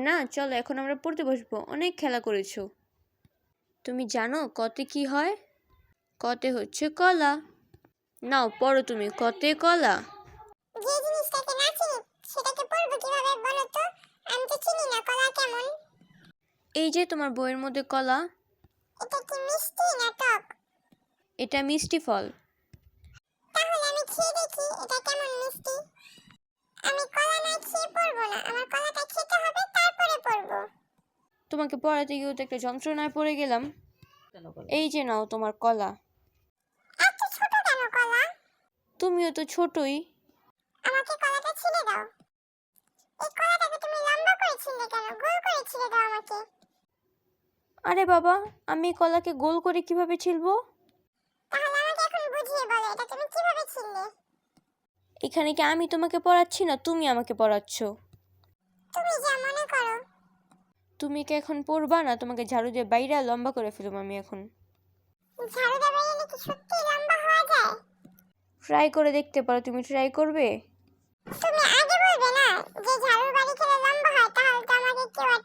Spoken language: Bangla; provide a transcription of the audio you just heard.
না চলো এখন আমরা পড়তে বসবো, অনেক খেলা করেছো। তুমি জানো কতে কি হয়? কতে হচ্ছে কলা। নাও পড়ো তুমি, কতে কলা। যে জিনিসটাকে না চিনি সেটাকে পড়বো কিভাবে বলো তো? আমি তো চিনি না কলা কেমন। এই যে তোমার বইয়ের মধ্যে কলা। এটা কি মিষ্টি না টক? এটা মিষ্টি ফল। তাহলে আমি খেয়ে দেখি এটা কেমন মিষ্টি। আমি কলা না খেয়ে পড়বো না, আমার কলাটা খেতে হবে তারপরে পড়বো। তোমাকে পড়াতে গিয়েও তো একটা যন্ত্রণায় পড়ে গেলাম। এই যে নাও তোমার কলা। এত ছোট কেন কলা? তুমিও তো ছোটই। আমাকে কলাটা ছিঁড়ে দাও। এই কলাটাকে তুমি লম্বা করে ছিঁড়লে কেন? গোল করে ছিঁড়ে দাও আমাকে। আরে বাবা, আমি কলাকে গোল করে কিভাবে ছিলবো? তাহলে আমাকে এখন বুঝিয়ে বলো এটা তুমি কিভাবে ছিঁড়লে। এখানে কি আমি তোমাকে পড়াচ্ছি না তুমি আমাকে পড়াচ্ছ? তুমি যা মনে করো। তুমি কি এখন পড়বা না? তোমাকে ঝাড়ু দিয়ে বাইরে লম্বা করে ফেলবো আমি এখন। ঝাড়ু দেওয়া এলে কি সত্যি লম্বা হওয়া যায়? ট্রাই করে দেখতে পারো, তুমি ট্রাই করবে? তুমি আগে বলবে না যে ঝাড়ুর বাড়ি খেলে লম্বা হয়, তাহলে তো আমাকে কেউ আর